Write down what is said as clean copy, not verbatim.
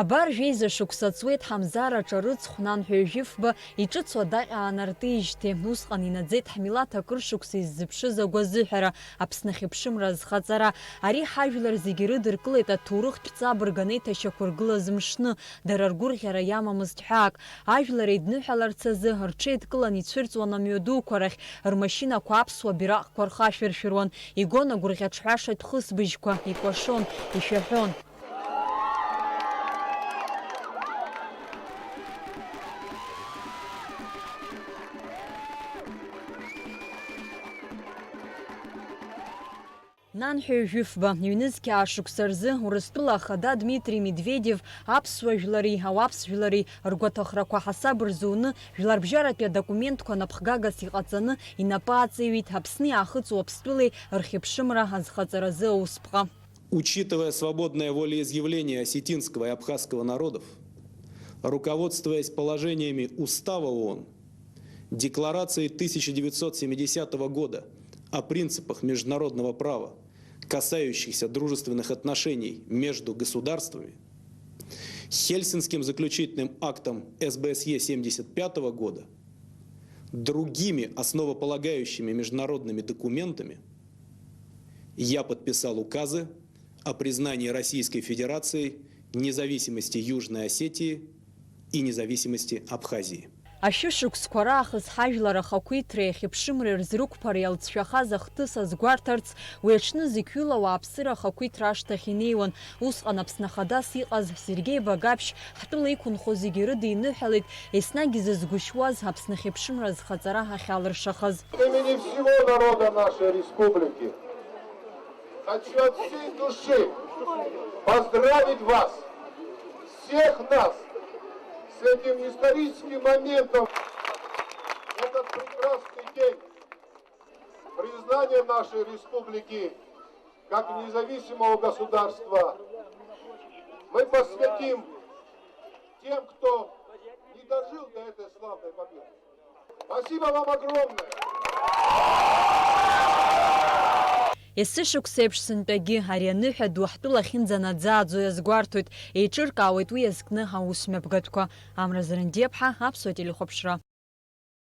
Абар жеиза шықсацует Хамзара ҿарыц хәнан ҳәҩжәыфба иҿыцу адаҟьа аанартижьҭеи усҟан инаӡеит ҳмилаҭ акыр шықәса иззыԥшыз агәазыҳәара, Аԥсны ахьыԥшымра азхаҵара. Ари ҳажәлар зегьы ирыдыркылеит аҭоурыхтә ҵабырганы иҭашьақәыргылаз мшны, дара ргәырӷьара иамамызт ҳәаак. Ажәлар еидныҳәаларц азы рҽеидкылан ицәырҵуан амҩадуқәа рахь, рмашьынақәа аԥсуа бираҟқәа рхашәыршәыруан, игон агәырӷьаҿҳәашатә хысбыжьқәа, икәашон, ишәаҳәон. Нан ҳәҩжәыфба ҩнызқьи аашықәса рзы Урыстәыла ахада Дмитрий Медведев аԥсуа жәлари ауаԥс жәлари ргәаҭахарақәа ҳасаб рзуны жәларбжьаратәи адокументқәа напхгагас иҟаҵаны инапы аҵаиҩит Аԥсни аахыҵуа Аԥстәылеи рхьыԥшымра азхаҵаразы аусԥҟа. Учитывая свободное волеизъявление осетинского и абхазского народов, руководствуясь положениями Устава ООН, Декларацией 1970 года о принципах международного права, касающихся дружественных отношений между государствами, Хельсинским заключительным актом СБСЕ 1975 года, другими основополагающими международными документами, я подписал указы о признании Российской Федерации независимости Южной Осетии и независимости Абхазии. Ашәышықәсқәа раахыс ҳажәлар ахақәиҭреи ахьыԥшымреи рзрықәԥара иалҵшәахаз ахҭыс азгәарҭарц, уи аҽны зықьҩыла ауааԥсыра ахақәиҭра ашҭахь инеиуан. Усҟан Аԥсны ахадас иҟаз Сергеи Багаԥшь ҳтәыла иқәынхо зегьы рыдиныҳәалеит, еснагь изызгәышьуаз Аԥсны ахьыԥшымра азхаҵара ахьалыршахаз. Имени всего народа нашей республики хочу от всей души поздравить вас, всех нас, с этим историческим моментом. Этот прекрасный день признания нашей республики как независимого государства мы посвятим тем, кто не дожил до этой славной победы. Спасибо вам огромное! Есі шықәса еиԥш сынтәагьы ари аныҳәа ду ҳтәыла ахьынӡанаӡааӡо иазгәарҭоит, еиҿыркаауеит уи иазкны аусмҩаԥгатәқәа. Амра Зарандиаԥҳа, Аԥсуа телехәаԥшра.